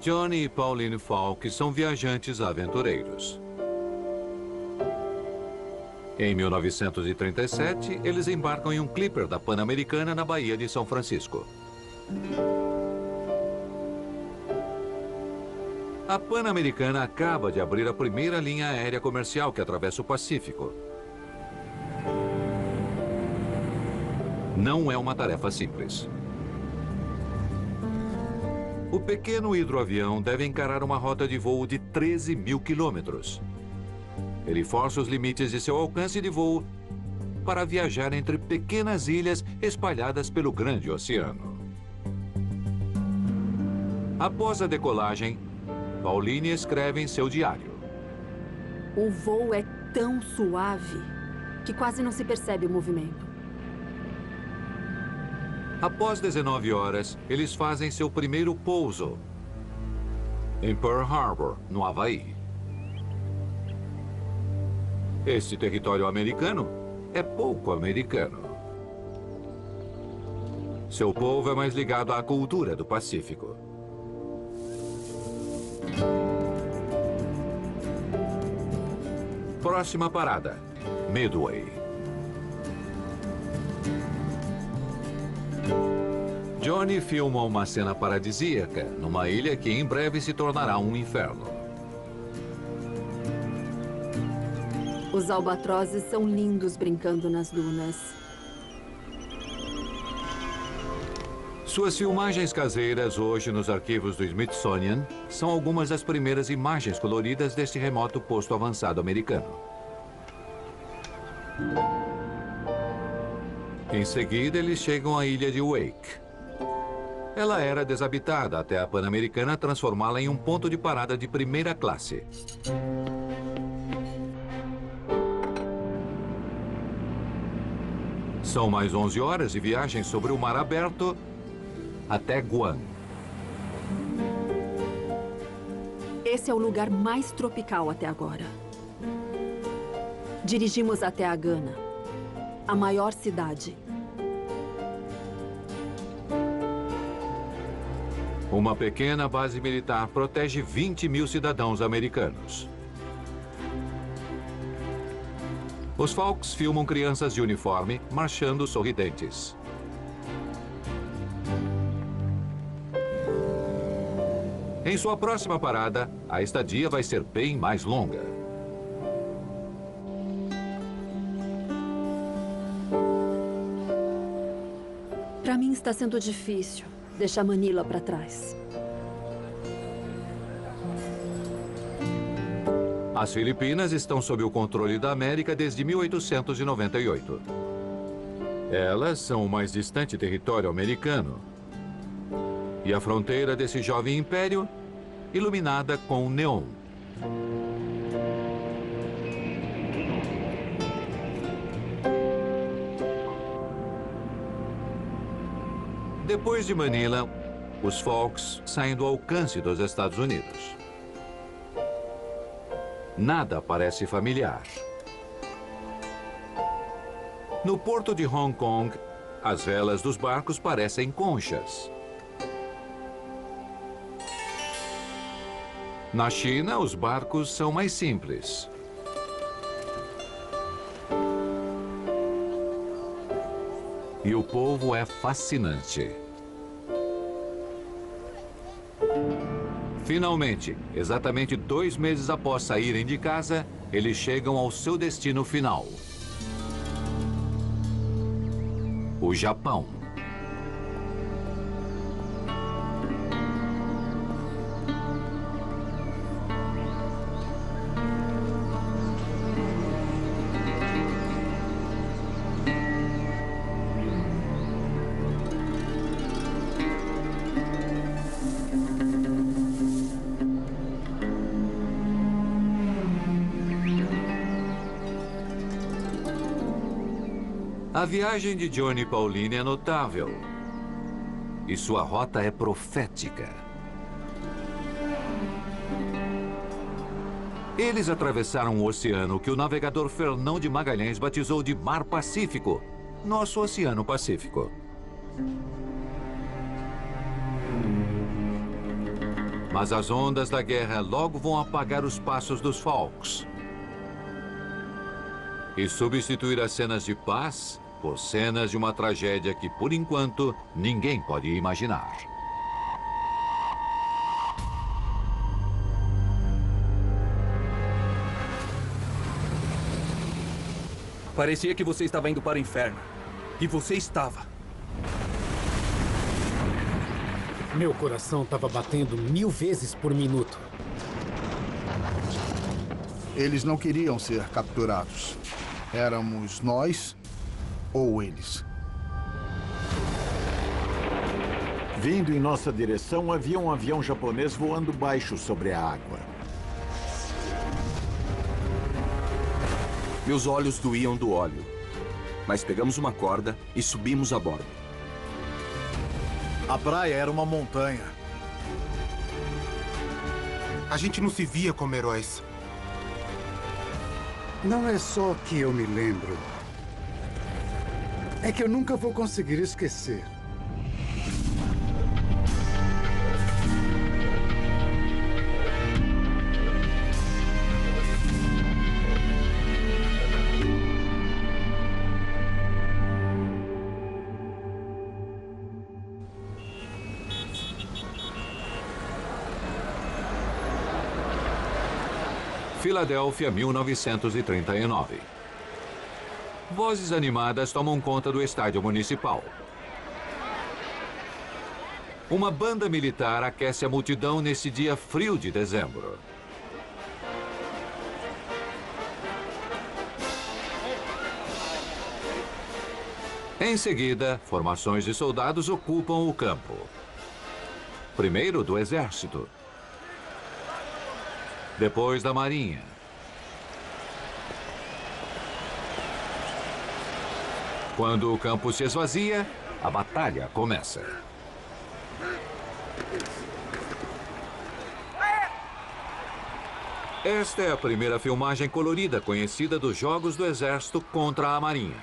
Johnny e Pauline Falk são viajantes aventureiros. Em 1937, eles embarcam em um clipper da Pan-Americana na Baía de São Francisco. A Pan-Americana acaba de abrir a primeira linha aérea comercial que atravessa o Pacífico. Não é uma tarefa simples. O pequeno hidroavião deve encarar uma rota de voo de 13 mil quilômetros. Ele força os limites de seu alcance de voo para viajar entre pequenas ilhas espalhadas pelo grande oceano. Após a decolagem, Pauline escreve em seu diário: O voo é tão suave que quase não se percebe o movimento. Após 19 horas, eles fazem seu primeiro pouso em Pearl Harbor, no Havaí. Este território americano é pouco americano. Seu povo é mais ligado à cultura do Pacífico. Próxima parada, Midway. Johnny filma uma cena paradisíaca numa ilha que em breve se tornará um inferno. Os albatrozes são lindos brincando nas dunas. Suas filmagens caseiras hoje nos arquivos do Smithsonian são algumas das primeiras imagens coloridas deste remoto posto avançado americano. Em seguida, eles chegam à ilha de Wake. Ela era desabitada até a Pan-Americana transformá-la em um ponto de parada de primeira classe. São mais 11 horas de viagem sobre o mar aberto até Guam. Esse é o lugar mais tropical até agora. Dirigimos até a Gana, a maior cidade. Uma pequena base militar protege 20 mil cidadãos americanos. Os Falks filmam crianças de uniforme marchando sorridentes. Em sua próxima parada, a estadia vai ser bem mais longa. Para mim está sendo difícil deixar Manila para trás. As Filipinas estão sob o controle da América desde 1898. Elas são o mais distante território americano. E a fronteira desse jovem império, iluminada com neon. Depois de Manila, os Falks saem do alcance dos Estados Unidos. Nada parece familiar. No porto de Hong Kong, as velas dos barcos parecem conchas. Na China, os barcos são mais simples. E o povo é fascinante. Finalmente, exatamente 2 meses após saírem de casa, eles chegam ao seu destino final: o Japão. A viagem de Johnny e Pauline é notável. E sua rota é profética. Eles atravessaram o oceano que o navegador Fernão de Magalhães batizou de Mar Pacífico, nosso Oceano Pacífico. Mas as ondas da guerra logo vão apagar os passos dos Falks e substituir as cenas de paz por cenas de uma tragédia que, por enquanto, ninguém pode imaginar. Parecia que você estava indo para o inferno. E você estava. Meu coração estava batendo 1000 vezes por minuto. Eles não queriam ser capturados. Éramos nós ou eles. Vindo em nossa direção, havia um avião japonês voando baixo sobre a água. Meus olhos doíam do óleo. Mas pegamos uma corda e subimos a bordo. A praia era uma montanha. A gente não se via como heróis. Não é só que eu me lembro. É que eu nunca vou conseguir esquecer. Filadélfia, 1939. Vozes animadas tomam conta do estádio municipal. Uma banda militar aquece a multidão nesse dia frio de dezembro. Em seguida, formações de soldados ocupam o campo. Primeiro do Exército. Depois da Marinha. Quando o campo se esvazia, a batalha começa. Esta é a primeira filmagem colorida conhecida dos Jogos do Exército contra a Marinha.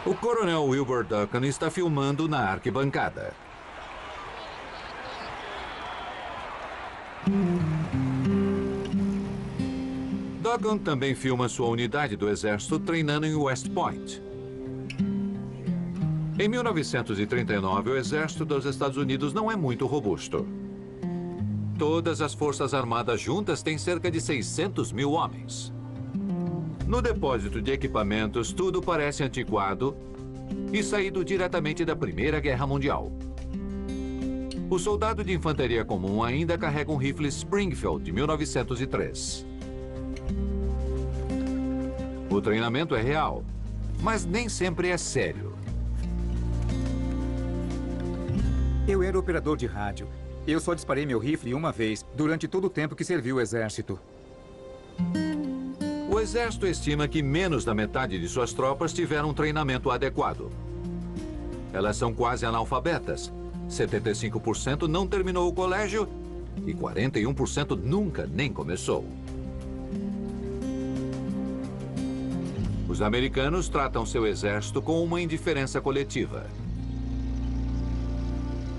O coronel Wilbur Duncan está filmando na arquibancada. Duncan também filma sua unidade do exército treinando em West Point. Em 1939, o exército dos Estados Unidos não é muito robusto. Todas as forças armadas juntas têm cerca de 600 mil homens. No depósito de equipamentos, tudo parece antiquado e saído diretamente da Primeira Guerra Mundial. O soldado de infantaria comum ainda carrega um rifle Springfield de 1903. O treinamento é real, mas nem sempre é sério. Eu era operador de rádio. Eu só disparei meu rifle uma vez, durante todo o tempo que servi o exército. O exército estima que menos da metade de suas tropas tiveram um treinamento adequado. Elas são quase analfabetas. 75% não terminou o colégio e 41% nunca nem começou. Os americanos tratam seu exército com uma indiferença coletiva.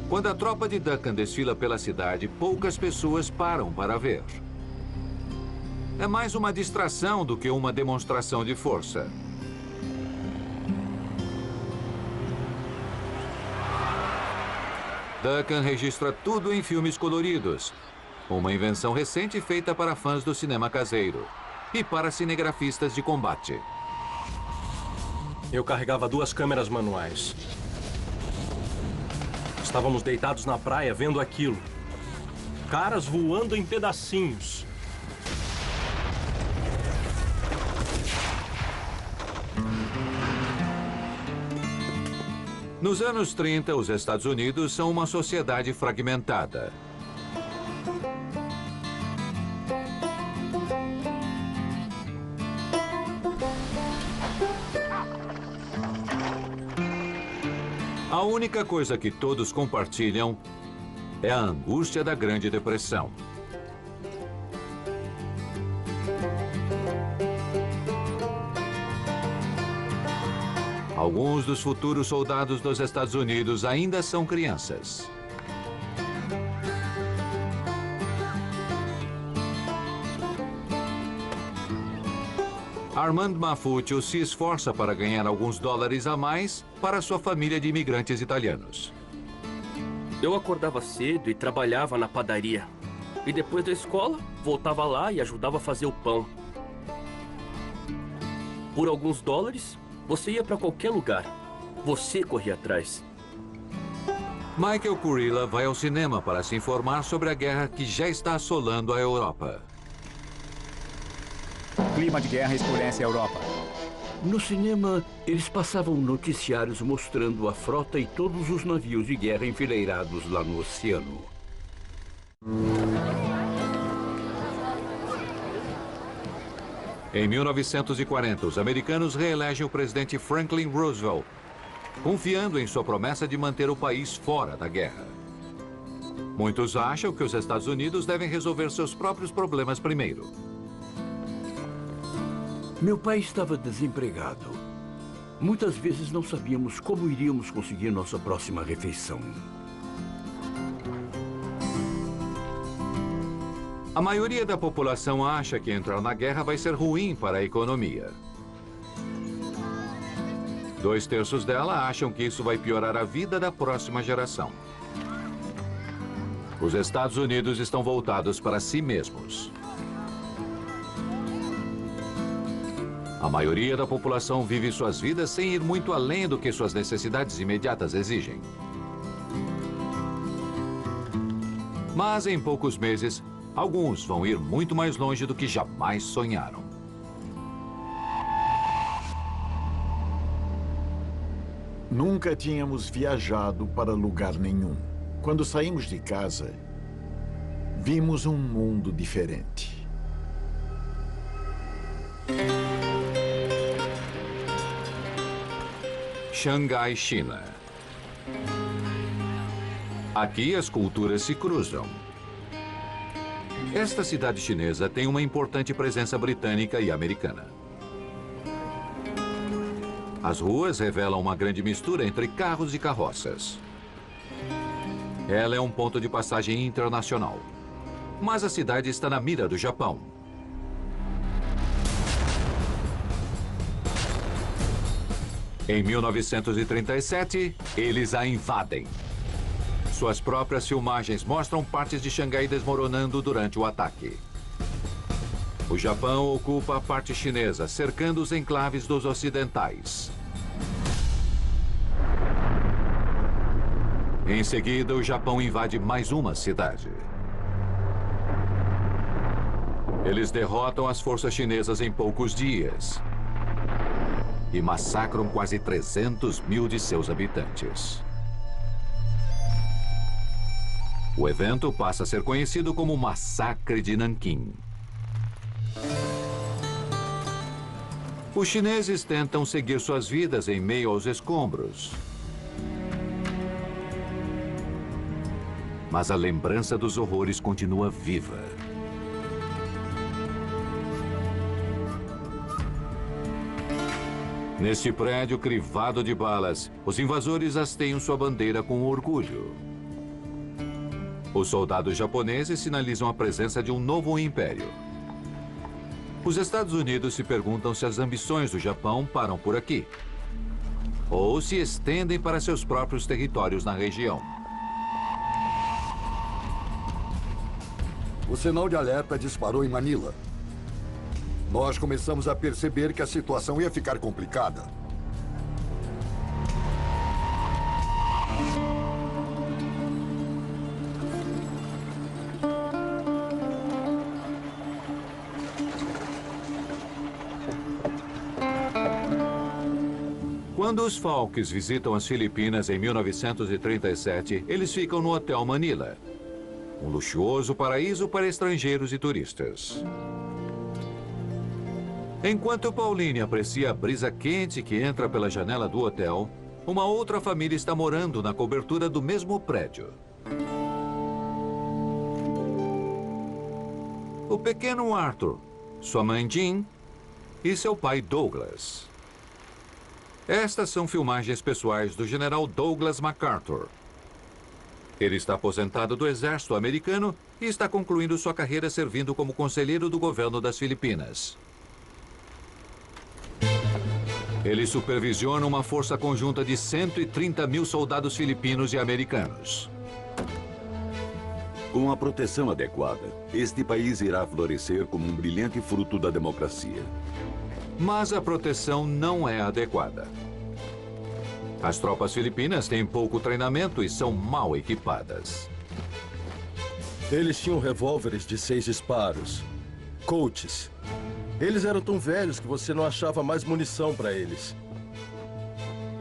Quando a tropa de Duncan desfila pela cidade, poucas pessoas param para ver. É mais uma distração do que uma demonstração de força. Duncan registra tudo em filmes coloridos. Uma invenção recente feita para fãs do cinema caseiro e para cinegrafistas de combate. Eu carregava 2 câmeras manuais. Estávamos deitados na praia vendo aquilo. Caras voando em pedacinhos. Nos anos 30, os Estados Unidos são uma sociedade fragmentada. A única coisa que todos compartilham é a angústia da Grande Depressão. Alguns dos futuros soldados dos Estados Unidos ainda são crianças. Armand Maffuccio se esforça para ganhar alguns dólares a mais para sua família de imigrantes italianos. Eu acordava cedo e trabalhava na padaria. E depois da escola, voltava lá e ajudava a fazer o pão. Por alguns dólares, você ia para qualquer lugar. Você corria atrás. Michael Kurilla vai ao cinema para se informar sobre a guerra que já está assolando a Europa. Clima de guerra escurece a Europa. No cinema, eles passavam noticiários mostrando a frota e todos os navios de guerra enfileirados lá no oceano. Em 1940, os americanos reelegem o presidente Franklin Roosevelt, confiando em sua promessa de manter o país fora da guerra. Muitos acham que os Estados Unidos devem resolver seus próprios problemas primeiro. Meu pai estava desempregado. Muitas vezes não sabíamos como iríamos conseguir nossa próxima refeição. A maioria da população acha que entrar na guerra vai ser ruim para a economia. 2/3 dela acham que isso vai piorar a vida da próxima geração. Os Estados Unidos estão voltados para si mesmos. A maioria da população vive suas vidas sem ir muito além do que suas necessidades imediatas exigem. Mas em poucos meses, alguns vão ir muito mais longe do que jamais sonharam. Nunca tínhamos viajado para lugar nenhum. Quando saímos de casa, vimos um mundo diferente. Xangai, China. Aqui as culturas se cruzam. Esta cidade chinesa tem uma importante presença britânica e americana. As ruas revelam uma grande mistura entre carros e carroças. Ela é um ponto de passagem internacional. Mas a cidade está na mira do Japão. Em 1937, eles a invadem. Suas próprias filmagens mostram partes de Xangai desmoronando durante o ataque. O Japão ocupa a parte chinesa, cercando os enclaves dos ocidentais. Em seguida, o Japão invade mais uma cidade. Eles derrotam as forças chinesas em poucos dias e massacram quase 300 mil de seus habitantes. O evento passa a ser conhecido como Massacre de Nanquim. Os chineses tentam seguir suas vidas em meio aos escombros. Mas a lembrança dos horrores continua viva. Neste prédio crivado de balas, os invasores hasteiam sua bandeira com orgulho. Os soldados japoneses sinalizam a presença de um novo império. Os Estados Unidos se perguntam se as ambições do Japão param por aqui, ou se estendem para seus próprios territórios na região. O sinal de alerta disparou em Manila. Nós começamos a perceber que a situação ia ficar complicada. Quando os Falks visitam as Filipinas em 1937, eles ficam no Hotel Manila, um luxuoso paraíso para estrangeiros e turistas. Enquanto Pauline aprecia a brisa quente que entra pela janela do hotel, uma outra família está morando na cobertura do mesmo prédio. O pequeno Arthur, sua mãe Jean e seu pai Douglas. Estas são filmagens pessoais do general Douglas MacArthur. Ele está aposentado do exército americano e está concluindo sua carreira servindo como conselheiro do governo das Filipinas. Ele supervisiona uma força conjunta de 130 mil soldados filipinos e americanos. Com a proteção adequada, este país irá florescer como um brilhante fruto da democracia. Mas a proteção não é adequada. As tropas filipinas têm pouco treinamento e são mal equipadas. Eles tinham revólveres de 6 disparos. Colts. Eles eram tão velhos que você não achava mais munição para eles.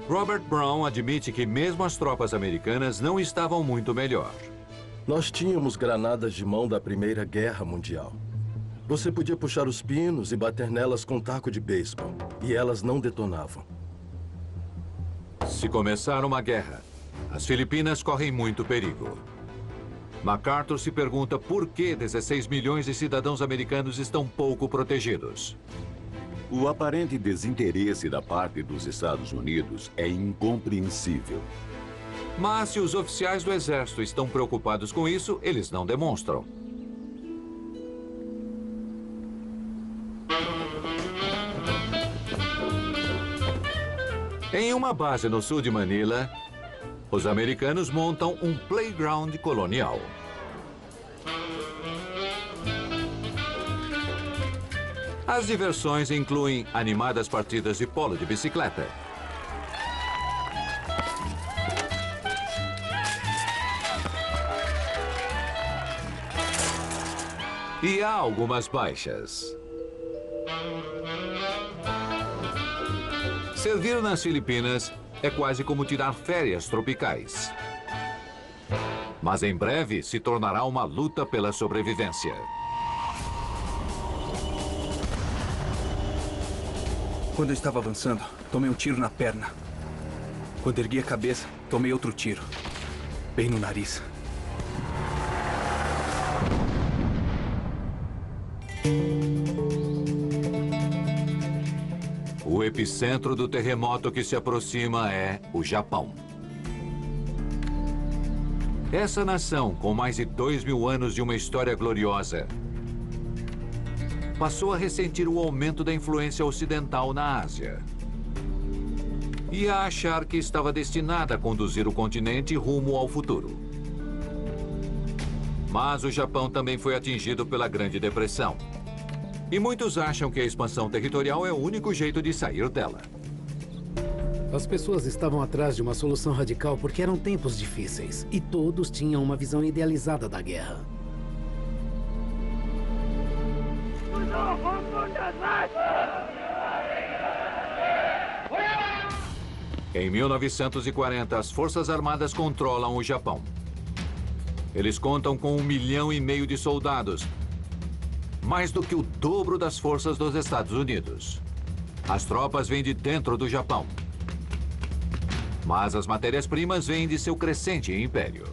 Robert Brown admite que mesmo as tropas americanas não estavam muito melhor. Nós tínhamos granadas de mão da Primeira Guerra Mundial. Você podia puxar os pinos e bater nelas com taco de beisebol, e elas não detonavam. Se começar uma guerra, as Filipinas correm muito perigo. MacArthur se pergunta por que 16 milhões de cidadãos americanos estão pouco protegidos. O aparente desinteresse da parte dos Estados Unidos é incompreensível. Mas se os oficiais do exército estão preocupados com isso, eles não demonstram. Em uma base no sul de Manila, os americanos montam um playground colonial. As diversões incluem animadas partidas de polo de bicicleta, e há algumas baixas. Servir nas Filipinas é quase como tirar férias tropicais. Mas em breve se tornará uma luta pela sobrevivência. Quando eu estava avançando, tomei um tiro na perna. Quando ergui a cabeça, tomei outro tiro. Bem no nariz. O epicentro do terremoto que se aproxima é o Japão. Essa nação, com mais de 2.000 anos de uma história gloriosa, passou a ressentir o aumento da influência ocidental na Ásia e a achar que estava destinada a conduzir o continente rumo ao futuro. Mas o Japão também foi atingido pela Grande Depressão. E muitos acham que a expansão territorial é o único jeito de sair dela. As pessoas estavam atrás de uma solução radical porque eram tempos difíceis. E todos tinham uma visão idealizada da guerra. Em 1940, as Forças Armadas controlam o Japão. Eles contam com 1,5 milhão de soldados, mais do que o dobro das forças dos Estados Unidos. As tropas vêm de dentro do Japão. Mas as matérias-primas vêm de seu crescente império.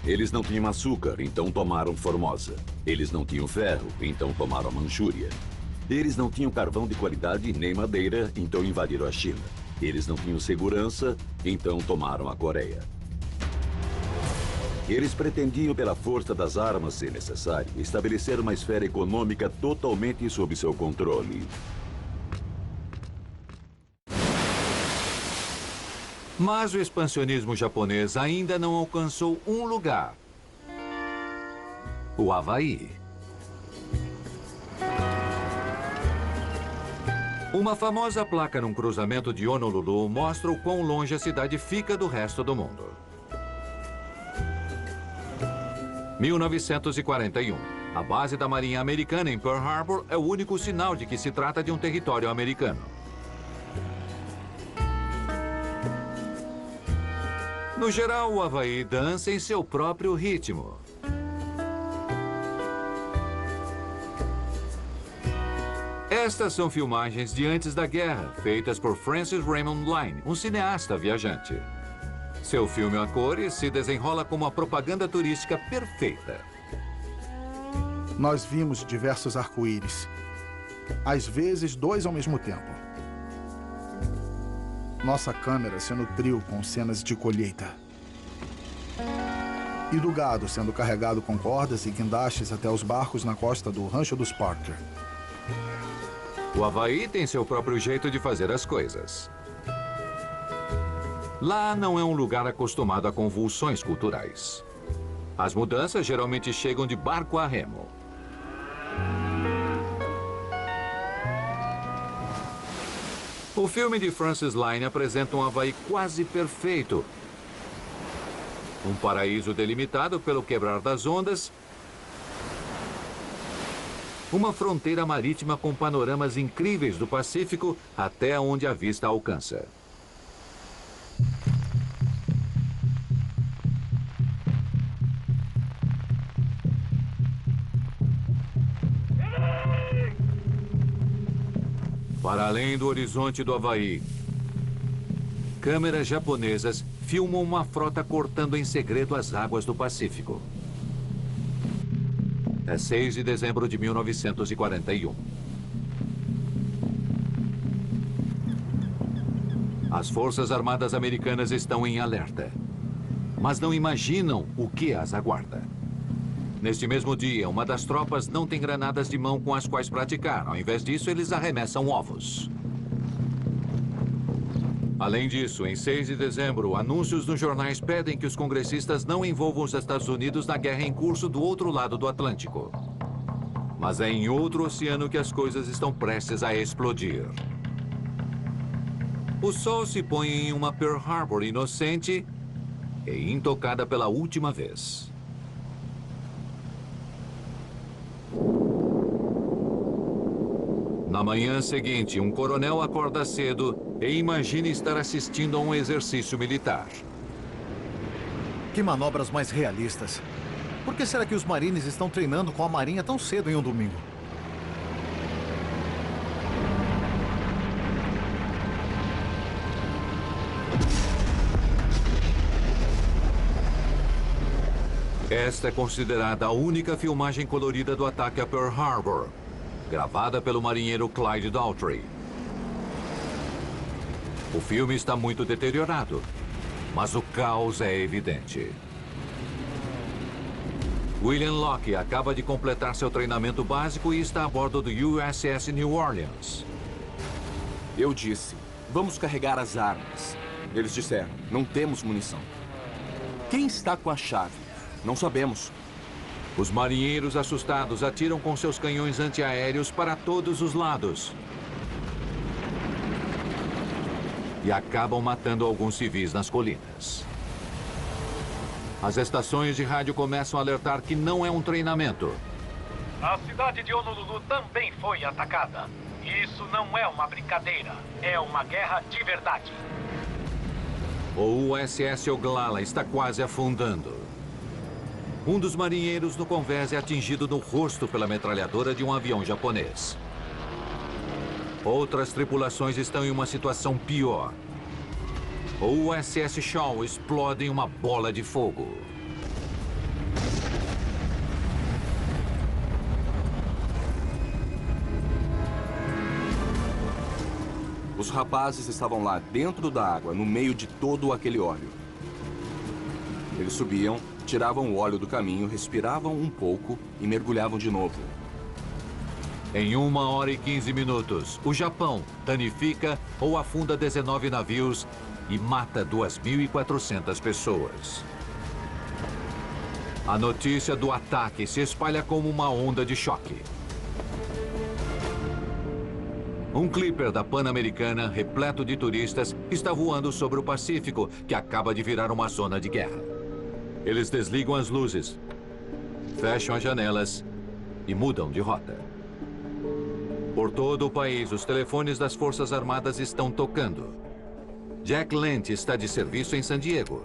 Eles não tinham açúcar, então tomaram Formosa. Eles não tinham ferro, então tomaram a Manchúria. Eles não tinham carvão de qualidade nem madeira, então invadiram a China. Eles não tinham segurança, então tomaram a Coreia. Eles pretendiam, pela força das armas, se necessário, estabelecer uma esfera econômica totalmente sob seu controle. Mas o expansionismo japonês ainda não alcançou um lugar: o Havaí. Uma famosa placa num cruzamento de Honolulu mostra o quão longe a cidade fica do resto do mundo. 1941. A base da Marinha Americana em Pearl Harbor é o único sinal de que se trata de um território americano. No geral, o Havaí dança em seu próprio ritmo. Estas são filmagens de antes da guerra, feitas por Francis Raymond Line, um cineasta viajante. Seu filme a cores se desenrola como uma propaganda turística perfeita. Nós vimos diversos arco-íris. Às vezes, 2 ao mesmo tempo. Nossa câmera se nutriu com cenas de colheita. E do gado sendo carregado com cordas e guindastes até os barcos na costa do Rancho dos Parker. O Havaí tem seu próprio jeito de fazer as coisas. Lá não é um lugar acostumado a convulsões culturais. As mudanças geralmente chegam de barco a remo. O filme de Francis Lane apresenta um Havaí quase perfeito. Um paraíso delimitado pelo quebrar das ondas. Uma fronteira marítima com panoramas incríveis do Pacífico até onde a vista alcança. Para além do horizonte do Havaí, câmeras japonesas filmam uma frota cortando em segredo as águas do Pacífico. É 6 de dezembro de 1941. As Forças Armadas Americanas estão em alerta, mas não imaginam o que as aguarda. Neste mesmo dia, uma das tropas não tem granadas de mão com as quais praticar. Ao invés disso, eles arremessam ovos. Além disso, em 6 de dezembro, anúncios nos jornais pedem que os congressistas não envolvam os Estados Unidos na guerra em curso do outro lado do Atlântico. Mas é em outro oceano que as coisas estão prestes a explodir. O sol se põe em uma Pearl Harbor inocente e intocada pela última vez. Na manhã seguinte, um coronel acorda cedo e imagina estar assistindo a um exercício militar. Que manobras mais realistas. Por que será que os marines estão treinando com a marinha tão cedo em um domingo? Esta é considerada a única filmagem colorida do ataque a Pearl Harbor, gravada pelo marinheiro Clyde Daltrey. O filme está muito deteriorado, mas o caos é evidente. William Locke acaba de completar seu treinamento básico e está a bordo do USS New Orleans. Eu disse, vamos carregar as armas. Eles disseram, não temos munição. Quem está com a chave? Não sabemos. Os marinheiros assustados atiram com seus canhões antiaéreos para todos os lados. E acabam matando alguns civis nas colinas. As estações de rádio começam a alertar que não é um treinamento. A cidade de Honolulu também foi atacada. Isso não é uma brincadeira. É uma guerra de verdade. O USS Oglala está quase afundando. Um dos marinheiros no convés é atingido no rosto pela metralhadora de um avião japonês. Outras tripulações estão em uma situação pior. O USS Shaw explode em uma bola de fogo. Os rapazes estavam lá dentro da água, no meio de todo aquele óleo. Eles subiam, tiravam o óleo do caminho, respiravam um pouco e mergulhavam de novo. Em 1 hora e 15 minutos, o Japão danifica ou afunda 19 navios e mata 2.400 pessoas. A notícia do ataque se espalha como uma onda de choque. Um clipper da Pan-Americana, repleto de turistas, está voando sobre o Pacífico, que acaba de virar uma zona de guerra. Eles desligam as luzes, fecham as janelas e mudam de rota. Por todo o país, os telefones das Forças Armadas estão tocando. Jack Lent está de serviço em San Diego.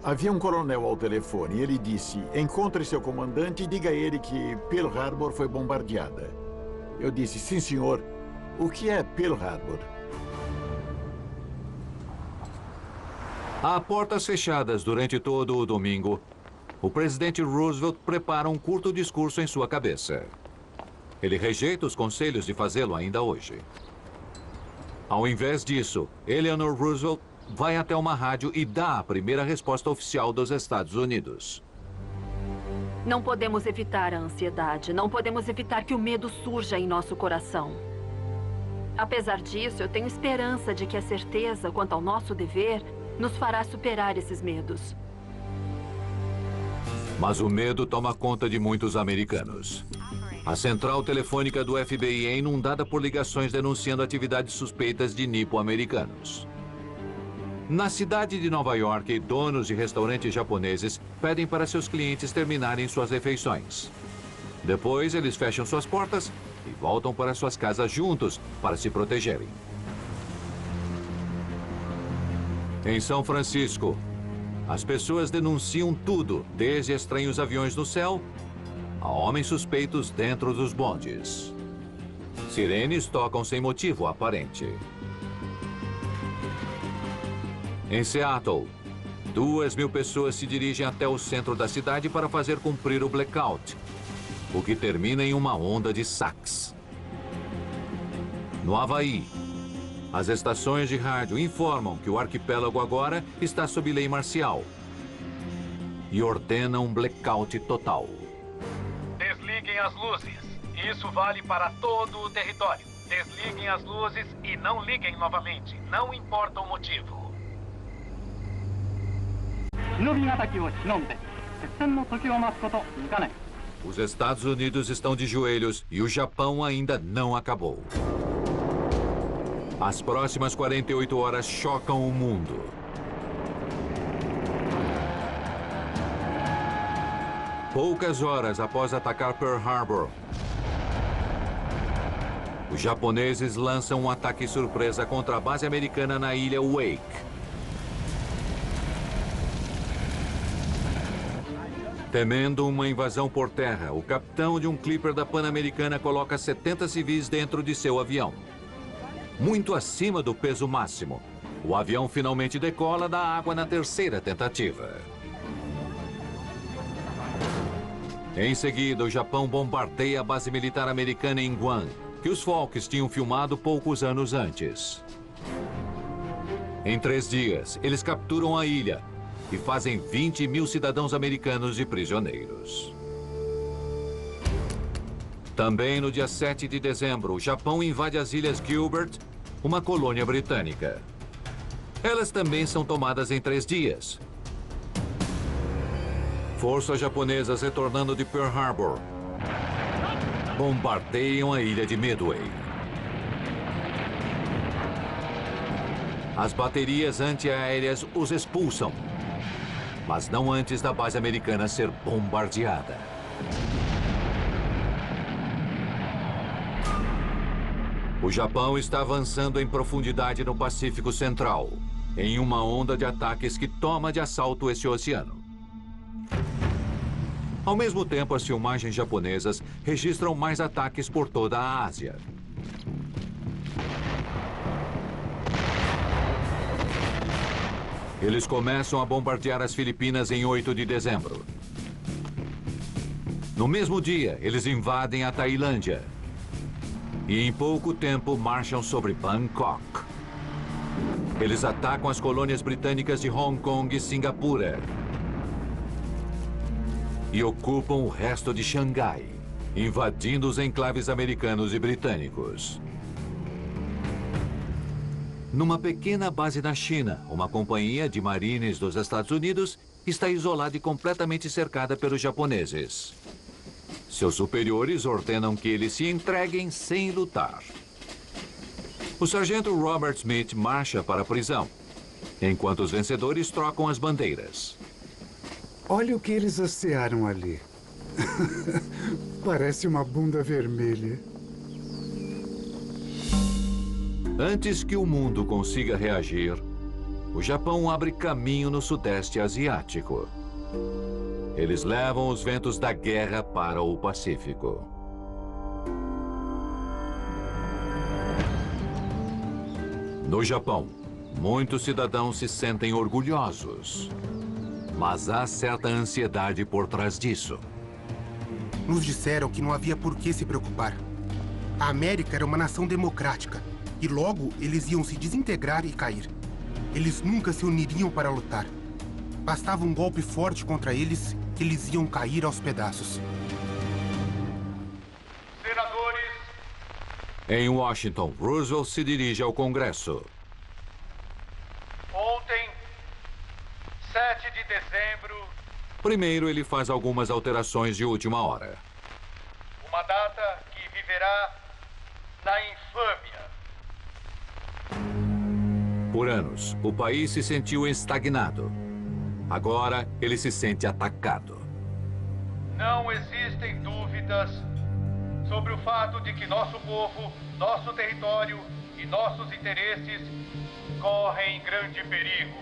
Havia um coronel ao telefone e ele disse, encontre seu comandante e diga a ele que Pearl Harbor foi bombardeada. Eu disse, sim senhor, o que é Pearl Harbor? A portas fechadas durante todo o domingo, o presidente Roosevelt prepara um curto discurso em sua cabeça. Ele rejeita os conselhos de fazê-lo ainda hoje. Ao invés disso, Eleanor Roosevelt vai até uma rádio e dá a primeira resposta oficial dos Estados Unidos. Não podemos evitar a ansiedade. Não podemos evitar que o medo surja em nosso coração. Apesar disso, eu tenho esperança de que a certeza quanto ao nosso dever nos fará superar esses medos. Mas o medo toma conta de muitos americanos. A central telefônica do FBI é inundada por ligações denunciando atividades suspeitas de nipo-americanos. Na cidade de Nova York, donos de restaurantes japoneses pedem para seus clientes terminarem suas refeições. Depois, eles fecham suas portas e voltam para suas casas juntos para se protegerem. Em São Francisco, as pessoas denunciam tudo, desde estranhos aviões no céu a homens suspeitos dentro dos bondes. Sirenes tocam sem motivo aparente. Em Seattle, 2.000 pessoas se dirigem até o centro da cidade para fazer cumprir o blackout, o que termina em uma onda de saques. No Havaí, as estações de rádio informam que o arquipélago agora está sob lei marcial e ordenam um blackout total. Desliguem as luzes. Isso vale para todo o território. Desliguem as luzes e não liguem novamente. Não importa o motivo. Os Estados Unidos estão de joelhos e o Japão ainda não acabou. As próximas 48 horas chocam o mundo. Poucas horas após atacar Pearl Harbor, os japoneses lançam um ataque surpresa contra a base americana na ilha Wake. Temendo uma invasão por terra, o capitão de um clipper da Pan-Americana coloca 70 civis dentro de seu avião. Muito acima do peso máximo, o avião finalmente decola da água na terceira tentativa. Em seguida, o Japão bombardeia a base militar americana em Guam, que os Falks tinham filmado poucos anos antes. Em 3 dias, eles capturam a ilha e fazem 20.000 cidadãos americanos de prisioneiros. Também no dia 7 de dezembro, o Japão invade as Ilhas Gilbert, uma colônia britânica. Elas também são tomadas em 3 dias. Forças japonesas retornando de Pearl Harbor bombardeiam a ilha de Midway. As baterias antiaéreas os expulsam, mas não antes da base americana ser bombardeada. O Japão está avançando em profundidade no Pacífico Central, em uma onda de ataques que toma de assalto esse oceano. Ao mesmo tempo, as filmagens japonesas registram mais ataques por toda a Ásia. Eles começam a bombardear as Filipinas em 8 de dezembro. No mesmo dia, eles invadem a Tailândia. E em pouco tempo marcham sobre Bangkok. Eles atacam as colônias britânicas de Hong Kong e Singapura. E ocupam o resto de Xangai, invadindo os enclaves americanos e britânicos. Numa pequena base na China, uma companhia de marines dos Estados Unidos está isolada e completamente cercada pelos japoneses. Seus superiores ordenam que eles se entreguem sem lutar. O sargento Robert Smith marcha para a prisão, enquanto os vencedores trocam as bandeiras. Olha o que eles hastearam ali. Parece uma bunda vermelha. Antes que o mundo consiga reagir, o Japão abre caminho no Sudeste Asiático. Eles levam os ventos da guerra para o Pacífico. No Japão, muitos cidadãos se sentem orgulhosos. Mas há certa ansiedade por trás disso. Nos disseram que não havia por que se preocupar. A América era uma nação democrática e logo eles iam se desintegrar e cair. Eles nunca se uniriam para lutar. Bastava um golpe forte contra eles que eles iam cair aos pedaços. Senadores, Em Washington, Roosevelt se dirige ao Congresso. ontem, 7 de dezembro, Primeiro, ele faz algumas alterações de última hora. uma data que viverá na infâmia. Por anos, o país se sentiu estagnado. Agora, ele se sente atacado. Não existem dúvidas sobre o fato de que nosso povo, nosso território e nossos interesses correm grande perigo.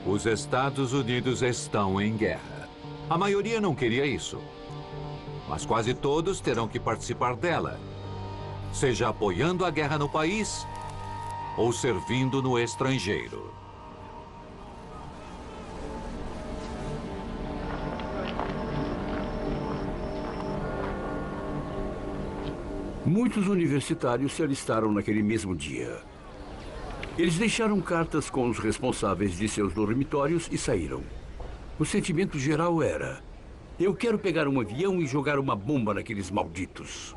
Os Estados Unidos estão em guerra. A maioria não queria isso. Mas quase todos terão que participar dela. Seja apoiando a guerra no país ou servindo no estrangeiro. Muitos universitários se alistaram naquele mesmo dia. Eles deixaram cartas com os responsáveis de seus dormitórios e saíram. O sentimento geral era: eu quero pegar um avião e jogar uma bomba naqueles malditos.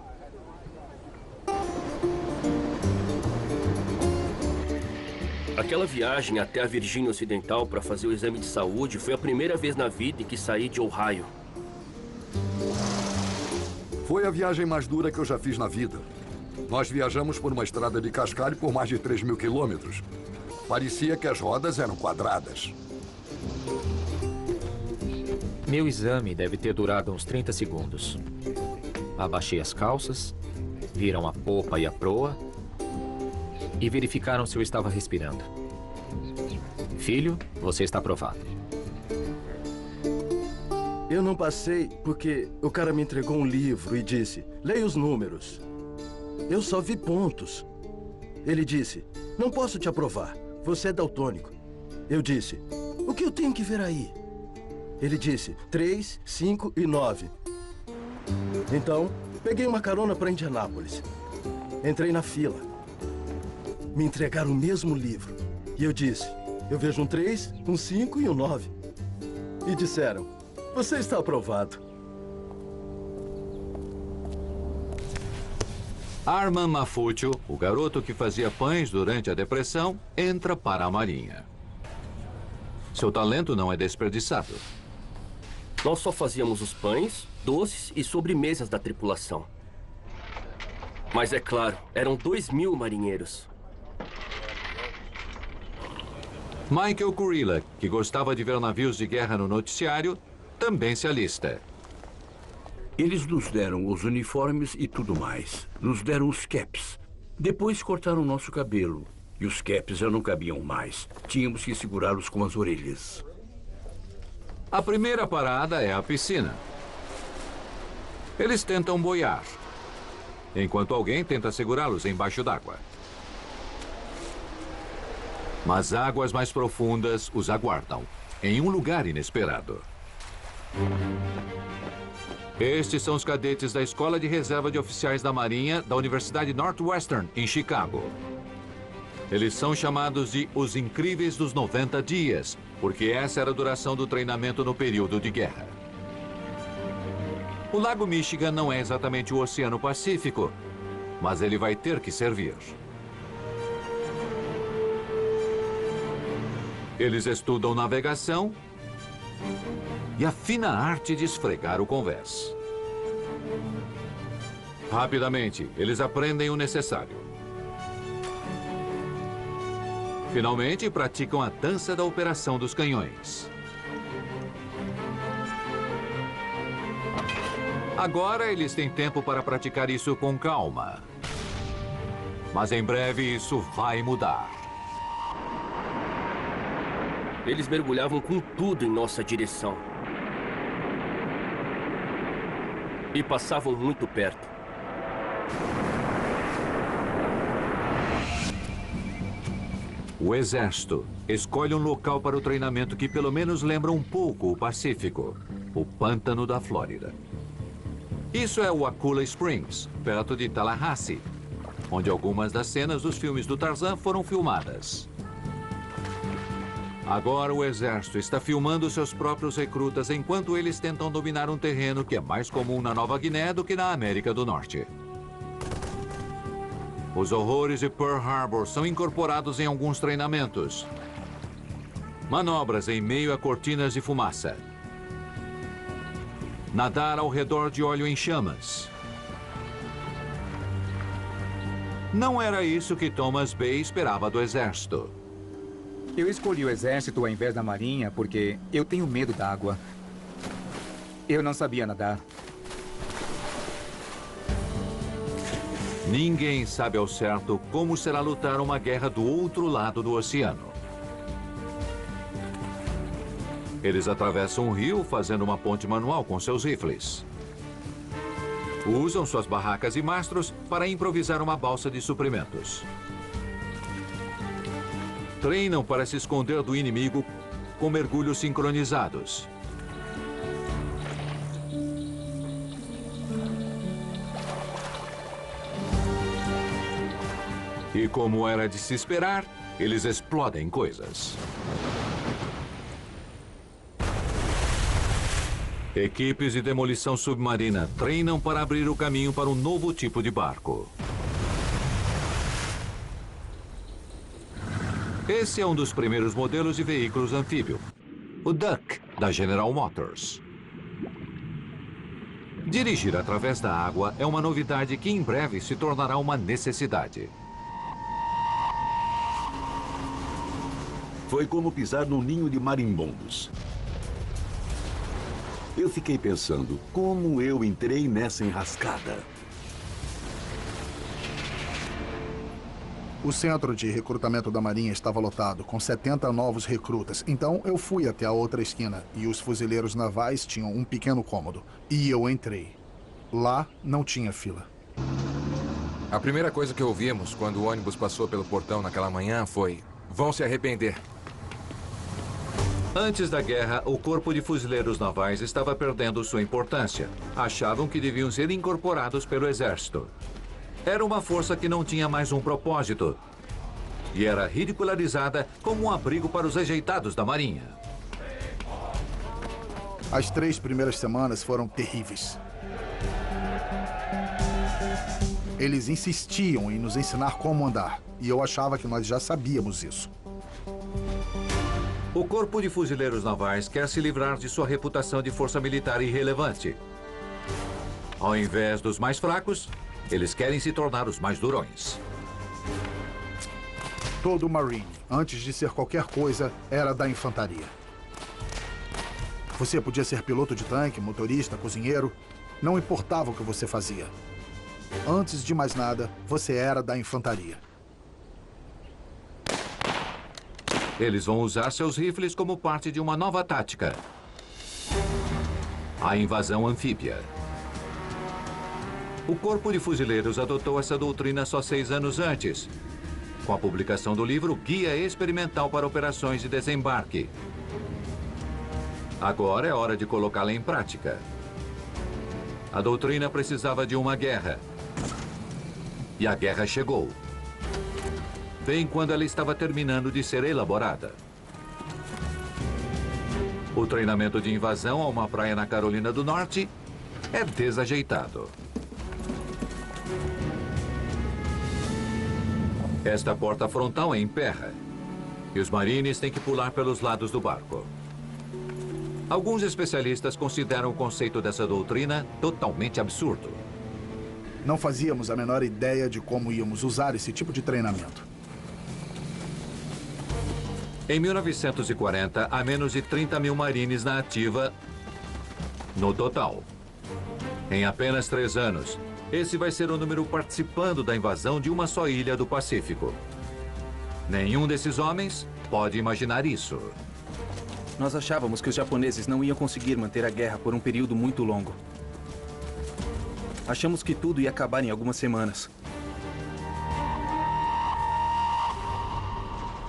Aquela viagem até a Virgínia Ocidental para fazer o exame de saúde foi a primeira vez na vida em que saí de Ohio. Foi a viagem mais dura que eu já fiz na vida. Nós viajamos por uma estrada de cascalho por mais de 3.000 quilômetros. Parecia que as rodas eram quadradas. Meu exame deve ter durado uns 30 segundos. Abaixei as calças, viram a popa e a proa e verificaram se eu estava respirando. Filho, você está aprovado. Eu não passei porque o cara me entregou um livro e disse: leia os números. Eu só vi pontos. Ele disse: não posso te aprovar, você é daltônico. Eu disse: o que eu tenho que ver aí? Ele disse: 3, 5 e 9. Então, peguei uma carona para Indianápolis. Entrei na fila. Me entregaram o mesmo livro. E eu disse: eu vejo um 3, um 5 e um 9. E disseram: você está aprovado. Arman Mafutio, o garoto que fazia pães durante a Depressão, entra para a Marinha. Seu talento não é desperdiçado. Nós só fazíamos os pães, doces e sobremesas da tripulação. Mas é claro, eram 2.000 marinheiros. Michael Kurilla, que gostava de ver navios de guerra no noticiário, também se alista. Eles nos deram os uniformes e tudo mais. Nos deram os caps. Depois cortaram nosso cabelo. E os caps já não cabiam mais. Tínhamos que segurá-los com as orelhas. A primeira parada é a piscina. Eles tentam boiar, enquanto alguém tenta segurá-los embaixo d'água. Mas águas mais profundas os aguardam, em um lugar inesperado. Estes são os cadetes da Escola de Reserva de Oficiais da Marinha da Universidade Northwestern, em Chicago. Eles são chamados de os Incríveis dos 90 Dias, porque essa era a duração do treinamento no período de guerra. O Lago Michigan não é exatamente o Oceano Pacífico, mas ele vai ter que servir. Eles estudam navegação e a fina arte de esfregar o convés. Rapidamente, eles aprendem o necessário. Finalmente, praticam a dança da operação dos canhões. Agora, eles têm tempo para praticar isso com calma. Mas em breve, isso vai mudar. Eles mergulhavam com tudo em nossa direção. E passavam muito perto. O Exército escolhe um local para o treinamento que pelo menos lembra um pouco o Pacífico, o Pântano da Flórida. Isso é o Aquila Springs, perto de Tallahassee, onde algumas das cenas dos filmes do Tarzan foram filmadas. Agora o exército está filmando seus próprios recrutas enquanto eles tentam dominar um terreno que é mais comum na Nova Guiné do que na América do Norte. Os horrores de Pearl Harbor são incorporados em alguns treinamentos. Manobras em meio a cortinas de fumaça. Nadar ao redor de óleo em chamas. Não era isso que Thomas Bay esperava do exército. Eu escolhi o exército ao invés da marinha porque eu tenho medo da água. Eu não sabia nadar. Ninguém sabe ao certo como será lutar uma guerra do outro lado do oceano. Eles atravessam um rio fazendo uma ponte manual com seus rifles. Usam suas barracas e mastros para improvisar uma balsa de suprimentos. Treinam para se esconder do inimigo com mergulhos sincronizados. E como era de se esperar, eles explodem coisas. Equipes de demolição submarina treinam para abrir o caminho para um novo tipo de barco. Esse é um dos primeiros modelos de veículos anfíbio, o Duck, da General Motors. Dirigir através da água é uma novidade que em breve se tornará uma necessidade. Foi como pisar num ninho de marimbondos. Eu fiquei pensando, como eu entrei nessa enrascada? O centro de recrutamento da Marinha estava lotado, com 70 novos recrutas. Então eu fui até a outra esquina e os fuzileiros navais tinham um pequeno cômodo. E eu entrei. Lá não tinha fila. A primeira coisa que ouvimos quando o ônibus passou pelo portão naquela manhã foi: vão se arrepender. Antes da guerra, o Corpo de Fuzileiros Navais estava perdendo sua importância. Achavam que deviam ser incorporados pelo Exército. Era uma força que não tinha mais um propósito. E era ridicularizada como um abrigo para os rejeitados da Marinha. As 3 primeiras semanas foram terríveis. Eles insistiam em nos ensinar como andar. E eu achava que nós já sabíamos isso. O Corpo de Fuzileiros Navais quer se livrar de sua reputação de força militar irrelevante. Ao invés dos mais fracos, eles querem se tornar os mais durões. Todo Marine, antes de ser qualquer coisa, era da infantaria. Você podia ser piloto de tanque, motorista, cozinheiro. Não importava o que você fazia. Antes de mais nada, você era da infantaria. Eles vão usar seus rifles como parte de uma nova tática. A invasão anfíbia. O Corpo de Fuzileiros adotou essa doutrina só 6 anos antes, com a publicação do livro Guia Experimental para Operações de Desembarque. Agora é hora de colocá-la em prática. A doutrina precisava de uma guerra. E a guerra chegou. Bem quando ela estava terminando de ser elaborada. O treinamento de invasão a uma praia na Carolina do Norte é desajeitado. Esta porta frontal é em terra. E os marines têm que pular pelos lados do barco. Alguns especialistas consideram o conceito dessa doutrina totalmente absurdo. Não fazíamos a menor ideia de como íamos usar esse tipo de treinamento. Em 1940, há menos de 30 mil marines na ativa no total. Em apenas 3 anos, esse vai ser o número participando da invasão de uma só ilha do Pacífico. Nenhum desses homens pode imaginar isso. Nós achávamos que os japoneses não iam conseguir manter a guerra por um período muito longo. Achamos que tudo ia acabar em algumas semanas.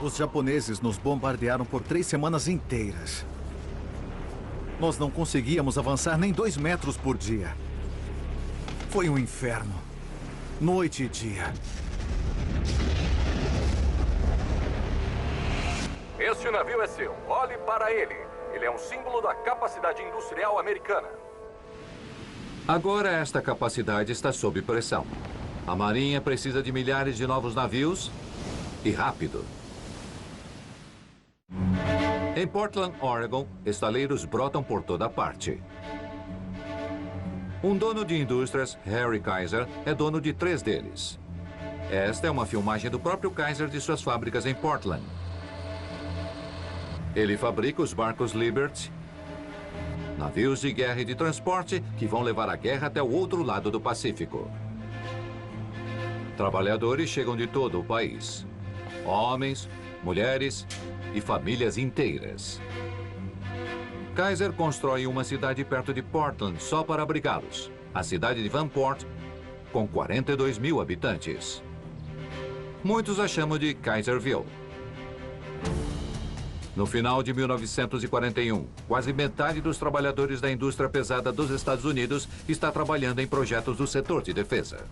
Os japoneses nos bombardearam por 3 semanas inteiras. Nós não conseguíamos avançar nem 2 metros por dia. Foi um inferno. Noite e dia. Este navio é seu. Olhe para ele. Ele é um símbolo da capacidade industrial americana. Agora esta capacidade está sob pressão. A Marinha precisa de milhares de novos navios e rápido. Em Portland, Oregon, estaleiros brotam por toda parte. Um dono de indústrias, Harry Kaiser, é dono de 3 deles. Esta é uma filmagem do próprio Kaiser de suas fábricas em Portland. Ele fabrica os barcos Liberty, navios de guerra e de transporte que vão levar a guerra até o outro lado do Pacífico. Trabalhadores chegam de todo o país. Homens, mulheres e famílias inteiras. Kaiser constrói uma cidade perto de Portland só para abrigá-los. A cidade de Vanport, com 42 mil habitantes. Muitos a chamam de Kaiserville. No final de 1941, quase metade dos trabalhadores da indústria pesada dos Estados Unidos está trabalhando em projetos do setor de defesa.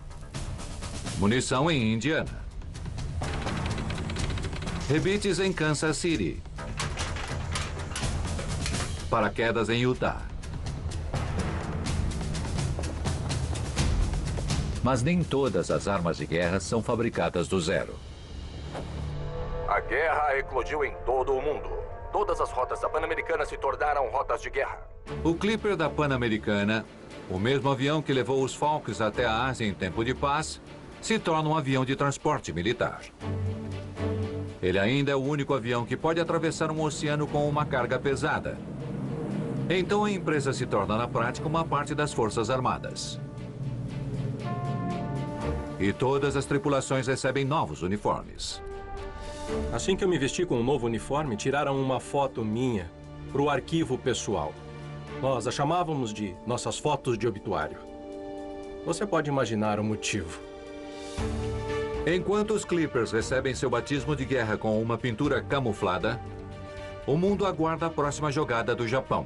Munição em Indiana. Rebites em Kansas City. Paraquedas em Utah. Mas nem todas as armas de guerra são fabricadas do zero. A guerra eclodiu em todo o mundo. Todas as rotas da Pan-Americana se tornaram rotas de guerra. O Clipper da Pan-Americana, o mesmo avião que levou os Falcons até a Ásia em tempo de paz, se torna um avião de transporte militar. Ele ainda é o único avião que pode atravessar um oceano com uma carga pesada. Então a empresa se torna, na prática, uma parte das Forças Armadas. E todas as tripulações recebem novos uniformes. Assim que eu me vesti com um novo uniforme, tiraram uma foto minha para o arquivo pessoal. Nós a chamávamos de nossas fotos de obituário. Você pode imaginar o motivo. Enquanto os Clippers recebem seu batismo de guerra com uma pintura camuflada, o mundo aguarda a próxima jogada do Japão.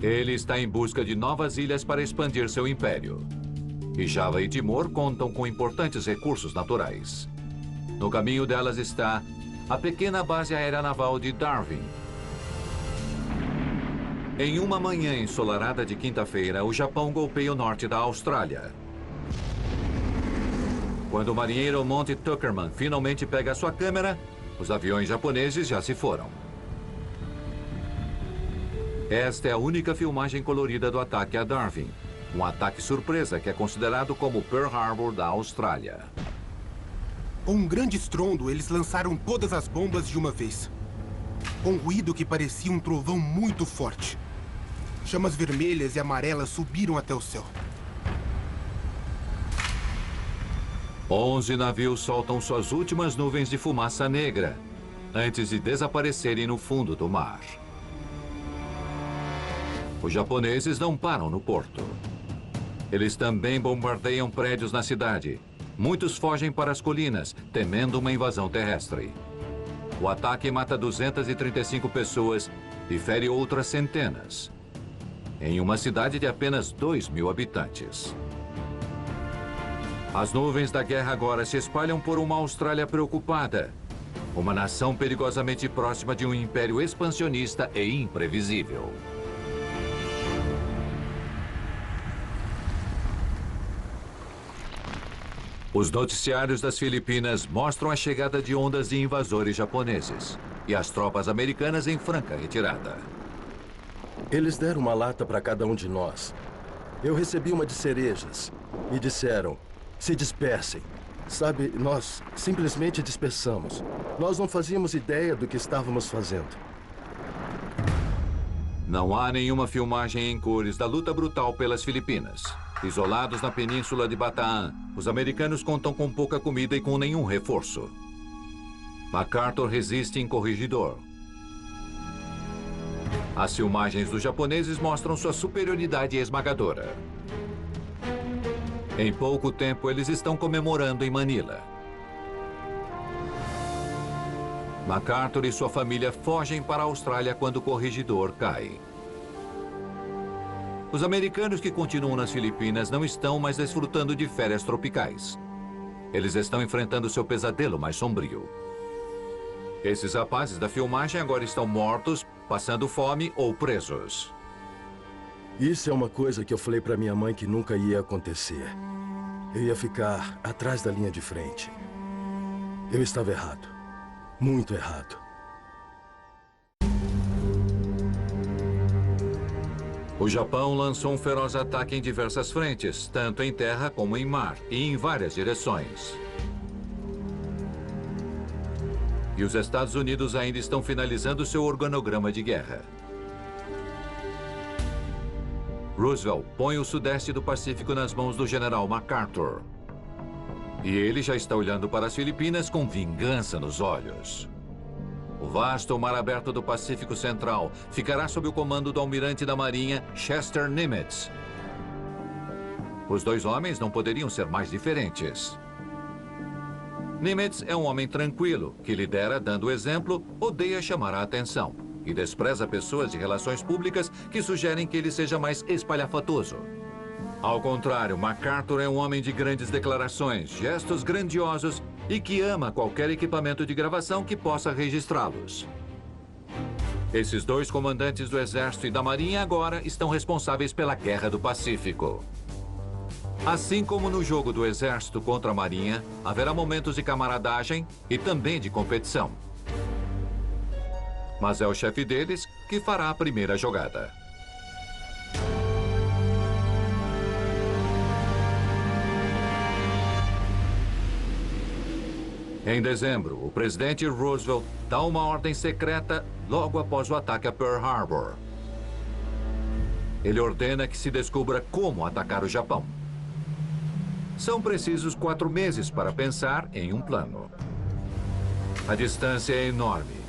Ele está em busca de novas ilhas para expandir seu império. E Java e Timor contam com importantes recursos naturais. No caminho delas está a pequena base aérea naval de Darwin. Em uma manhã ensolarada de quinta-feira, o Japão golpeia o norte da Austrália. Quando o marinheiro Monty Tuckerman finalmente pega sua câmera, os aviões japoneses já se foram. Esta é a única filmagem colorida do ataque a Darwin. Um ataque surpresa que é considerado como Pearl Harbor da Austrália. Com um grande estrondo, eles lançaram todas as bombas de uma vez. Com um ruído que parecia um trovão muito forte. Chamas vermelhas e amarelas subiram até o céu. 11 navios soltam suas últimas nuvens de fumaça negra, antes de desaparecerem no fundo do mar. Os japoneses não param no porto. Eles também bombardeiam prédios na cidade. Muitos fogem para as colinas, temendo uma invasão terrestre. O ataque mata 235 pessoas e fere outras centenas, em uma cidade de apenas 2.000 habitantes. As nuvens da guerra agora se espalham por uma Austrália preocupada, uma nação perigosamente próxima de um império expansionista e imprevisível. Os noticiários das Filipinas mostram a chegada de ondas de invasores japoneses e as tropas americanas em franca retirada. Eles deram uma lata para cada um de nós. Eu recebi uma de cerejas e disseram, se dispersem. Sabe, nós simplesmente dispersamos. Nós não fazíamos ideia do que estávamos fazendo. Não há nenhuma filmagem em cores da luta brutal pelas Filipinas. Isolados na península de Bataan, os americanos contam com pouca comida e com nenhum reforço. MacArthur resiste em Corregidor. As filmagens dos japoneses mostram sua superioridade esmagadora. Em pouco tempo, eles estão comemorando em Manila. MacArthur e sua família fogem para a Austrália quando o Corregidor cai. Os americanos que continuam nas Filipinas não estão mais desfrutando de férias tropicais. Eles estão enfrentando seu pesadelo mais sombrio. Esses rapazes da filmagem agora estão mortos, passando fome ou presos. Isso é uma coisa que eu falei para minha mãe que nunca ia acontecer. Eu ia ficar atrás da linha de frente. Eu estava errado. Muito errado. O Japão lançou um feroz ataque em diversas frentes, tanto em terra como em mar, e em várias direções. E os Estados Unidos ainda estão finalizando seu organograma de guerra. Roosevelt põe o sudeste do Pacífico nas mãos do general MacArthur. E ele já está olhando para as Filipinas com vingança nos olhos. O vasto mar aberto do Pacífico Central ficará sob o comando do almirante da Marinha, Chester Nimitz. Os dois homens não poderiam ser mais diferentes. Nimitz é um homem tranquilo, que lidera dando o exemplo, odeia chamar a atenção e despreza pessoas de relações públicas que sugerem que ele seja mais espalhafatoso. Ao contrário, MacArthur é um homem de grandes declarações, gestos grandiosos e que ama qualquer equipamento de gravação que possa registrá-los. Esses dois comandantes do Exército e da Marinha agora estão responsáveis pela Guerra do Pacífico. Assim como no jogo do Exército contra a Marinha, haverá momentos de camaradagem e também de competição. Mas é o chefe deles que fará a primeira jogada. Em dezembro, o presidente Roosevelt dá uma ordem secreta logo após o ataque a Pearl Harbor. Ele ordena que se descubra como atacar o Japão. São precisos 4 meses para pensar em um plano. A distância é enorme.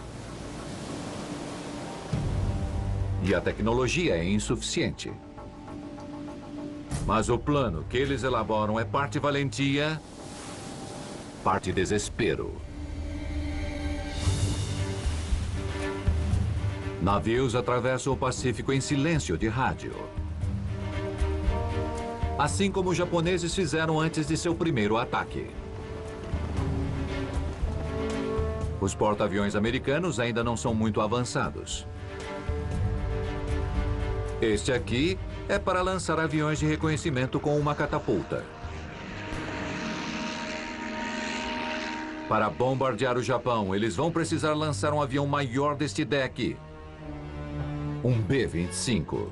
E a tecnologia é insuficiente. Mas o plano que eles elaboram é parte valentia, parte desespero. Navios atravessam o Pacífico em silêncio de rádio. Assim como os japoneses fizeram antes de seu primeiro ataque. Os porta-aviões americanos ainda não são muito avançados. Este aqui é para lançar aviões de reconhecimento com uma catapulta. Para bombardear o Japão, eles vão precisar lançar um avião maior deste deck. Um B-25.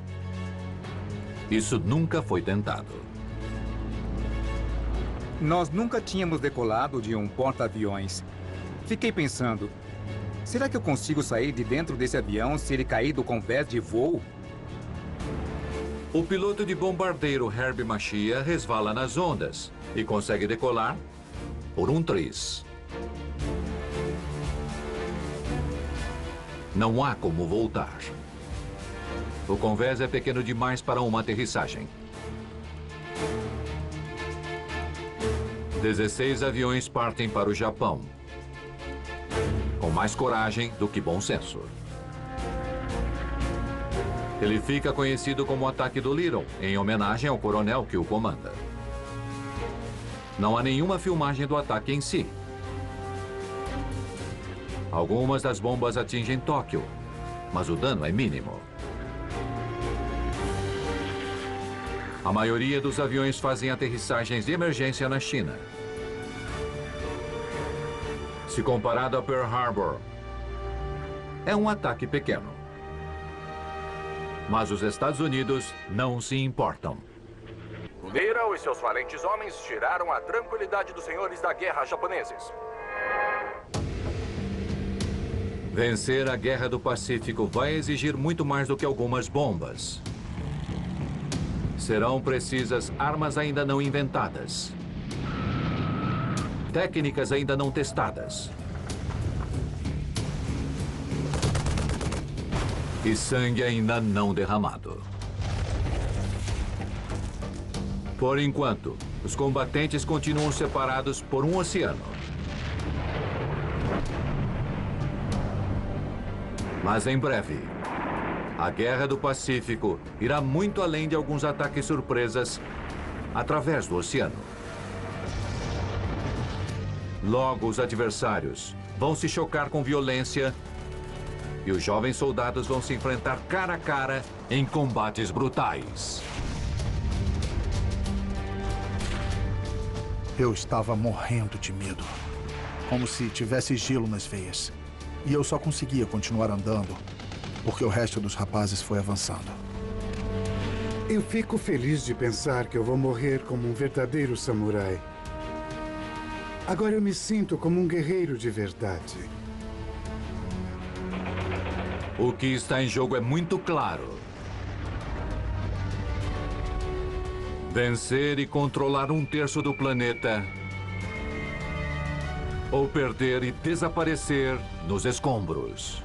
Isso nunca foi tentado. Nós nunca tínhamos decolado de um porta-aviões. Fiquei pensando, será que eu consigo sair de dentro desse avião se ele cair do convés de voo? O piloto de bombardeiro Herbie Machia resvala nas ondas e consegue decolar por um triz. Não há como voltar. O convés é pequeno demais para uma aterrissagem. 16 aviões partem para o Japão. Com mais coragem do que bom senso. Ele fica conhecido como o Ataque do Little, em homenagem ao coronel que o comanda. Não há nenhuma filmagem do ataque em si. Algumas das bombas atingem Tóquio, mas o dano é mínimo. A maioria dos aviões fazem aterrissagens de emergência na China. Se comparado a Pearl Harbor, é um ataque pequeno. Mas os Estados Unidos não se importam. Little e seus valentes homens tiraram a tranquilidade dos senhores da guerra japoneses. Vencer a Guerra do Pacífico vai exigir muito mais do que algumas bombas. Serão precisas armas ainda não inventadas. Técnicas ainda não testadas. E sangue ainda não derramado. Por enquanto, os combatentes continuam separados por um oceano. Mas em breve, A Guerra do Pacífico irá muito além de alguns ataques surpresas através do oceano. Logo, os adversários vão se chocar com violência e os jovens soldados vão se enfrentar cara a cara em combates brutais. Eu estava morrendo de medo, como se tivesse gelo nas veias. E eu só conseguia continuar andando, porque o resto dos rapazes foi avançando. Eu fico feliz de pensar que eu vou morrer como um verdadeiro samurai. Agora eu me sinto como um guerreiro de verdade. O que está em jogo é muito claro. Vencer e controlar 1/3 do planeta. Ou perder e desaparecer nos escombros.